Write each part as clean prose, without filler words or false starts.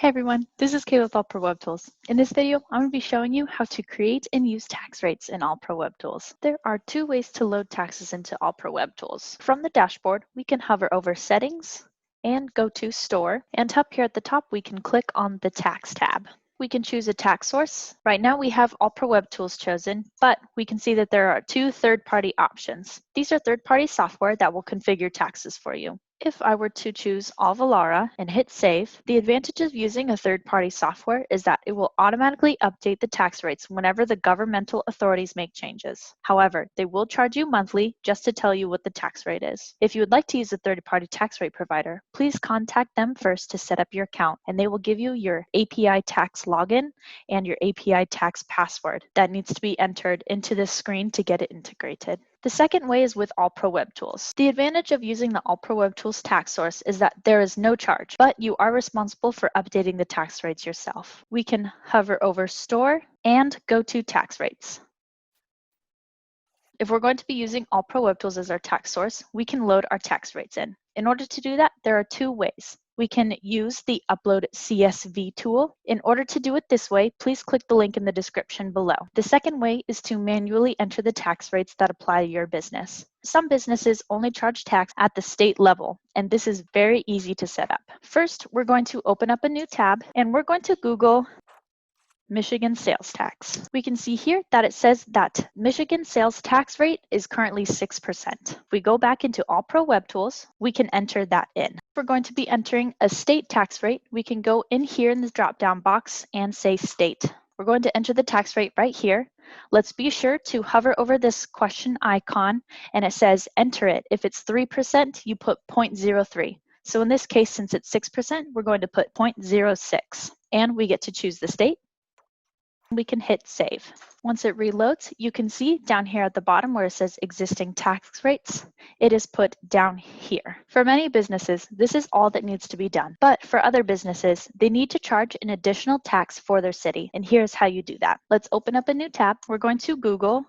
Hey everyone, this is Kay with AllProWebTools. In this video, I'm going to be showing you how to create and use tax rates in AllProWebTools. There are two ways to load taxes into AllProWebTools. From the dashboard, we can hover over Settings and go to Store, and up here at the top, we can click on the Tax tab. We can choose a tax source. Right now we have AllProWebTools chosen, but we can see that there are two third-party options. These are third-party software that will configure taxes for you. If I were to choose Avalara and hit save, the advantage of using a third-party software is that it will automatically update the tax rates whenever the governmental authorities make changes. However, they will charge you monthly just to tell you what the tax rate is. If you would like to use a third-party tax rate provider, please contact them first to set up your account, and they will give you your API tax login and your API tax password that needs to be entered into this screen to get it integrated. The second way is with AllProWebTools. The advantage of using the AllProWebTools tax source is that there is no charge, but you are responsible for updating the tax rates yourself. We can hover over Store and go to Tax Rates. If we're going to be using AllProWebTools as our tax source, we can load our tax rates in. In order to do that, there are two ways. We can use the Upload CSV tool. In order to do it this way, please click the link in the description below. The second way is to manually enter the tax rates that apply to your business. Some businesses only charge tax at the state level, and this is very easy to set up. First, we're going to open up a new tab, and we're going to Google Michigan sales tax. We can see here that it says that Michigan sales tax rate is currently 6%. If we go back into AllProWebTools, we can enter that in. If we're going to be entering a state tax rate, we can go in here in the drop-down box and say state. We're going to enter the tax rate right here. Let's be sure to hover over this question icon, and it says enter it. If it's 3%, you put 0.03. So in this case, since it's 6%, we're going to put 0.06. And we get to choose the state. We can hit save. Once it reloads, you can see down here at the bottom where it says existing tax rates, it is put down here. For many businesses, this is all that needs to be done. But for other businesses, they need to charge an additional tax for their city. And here's how you do that. Let's open up a new tab. We're going to Google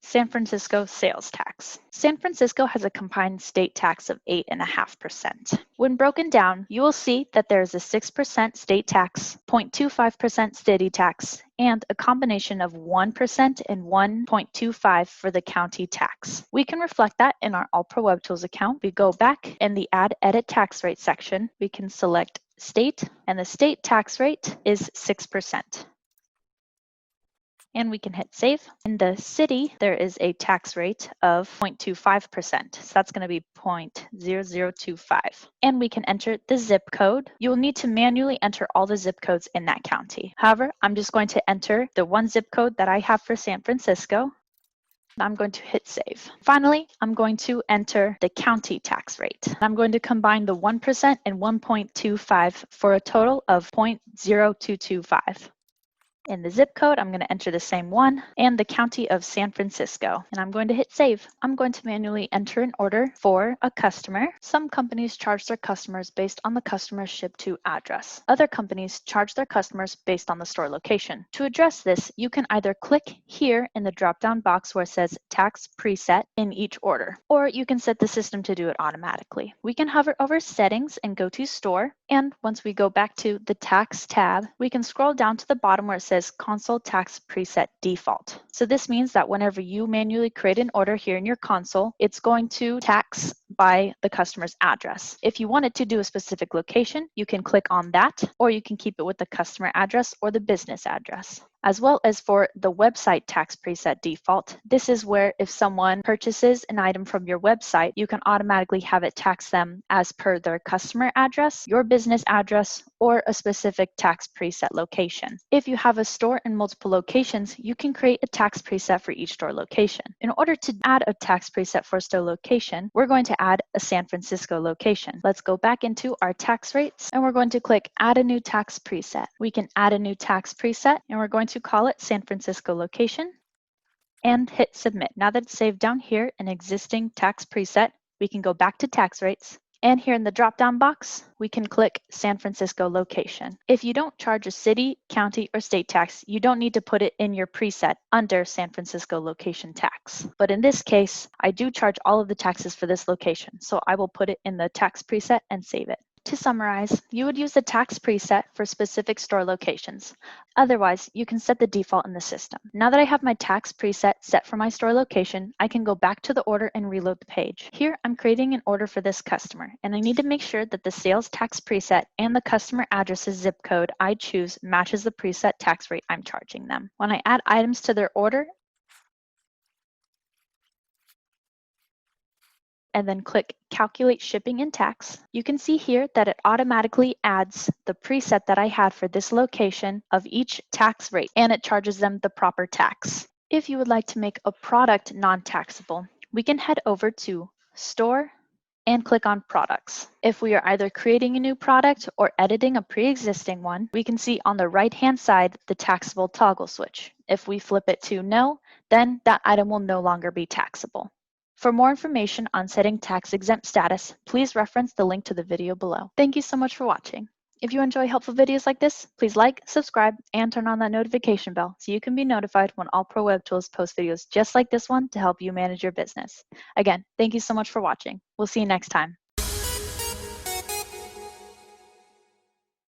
San Francisco sales tax. San Francisco has a combined state tax of 8.5%. When broken down, you will see that there is a 6% state tax, 0.25% city tax, and a combination of 1% and 1.25% for the county tax. We can reflect that in our AllProWebTools account. We go back in the Add Edit Tax Rate section. We can select state, and the state tax rate is 6%. And we can hit save. In the city, there is a tax rate of 0.25%. So that's going to be 0.0025. And we can enter the zip code. You will need to manually enter all the zip codes in that county. However, I'm just going to enter the one zip code that I have for San Francisco. I'm going to hit save. Finally, I'm going to enter the county tax rate. I'm going to combine the 1% and 1.25 for a total of 0.0225. In the zip code, I'm going to enter the same one and the county of San Francisco, and I'm going to hit save. I'm going to manually enter an order for a customer. Some companies charge their customers based on the customer's ship-to address. Other companies charge their customers based on the store location. To address this, you can either click here in the drop-down box where it says tax preset in each order, or you can set the system to do it automatically. We can hover over settings and go to store, and once we go back to the tax tab, we can scroll down to the bottom where it says console tax preset default. So this means that whenever you manually create an order here in your console, it's going to tax by the customer's address. If you wanted to do a specific location, you can click on that, or you can keep it with the customer address or the business address. As well as for the website tax preset default, this is where if someone purchases an item from your website, you can automatically have it tax them as per their customer address, your business address, or a specific tax preset location. If you have a store in multiple locations, you can create a tax preset for each store location. In order to add a tax preset for a store location, we're going to add a San Francisco location. Let's go back into our tax rates, and we're going to click Add a new tax preset. We can add a new tax preset, and we're going to call it San Francisco location and hit submit. Now that it's saved down here in existing tax preset, we can go back to tax rates, and here in the drop-down box, we can click San Francisco location. If you don't charge a city, county, or state tax, you don't need to put it in your preset under San Francisco location tax. But in this case, I do charge all of the taxes for this location, so I will put it in the tax preset and save it. To summarize, you would use the tax preset for specific store locations. Otherwise, you can set the default in the system. Now that I have my tax preset set for my store location, I can go back to the order and reload the page. Here, I'm creating an order for this customer, and I need to make sure that the sales tax preset and the customer address's zip code I choose matches the preset tax rate I'm charging them. When I add items to their order, and then click Calculate Shipping and Tax, you can see here that it automatically adds the preset that I had for this location of each tax rate, and it charges them the proper tax. If you would like to make a product non-taxable, we can head over to Store and click on Products. If we are either creating a new product or editing a pre-existing one, we can see on the right-hand side the taxable toggle switch. If we flip it to No, then that item will no longer be taxable. For more information on setting tax-exempt status, please reference the link to the video below. Thank you so much for watching. If you enjoy helpful videos like this, please like, subscribe, and turn on that notification bell so you can be notified when AllProWebTools post videos just like this one to help you manage your business. Again, thank you so much for watching. We'll see you next time.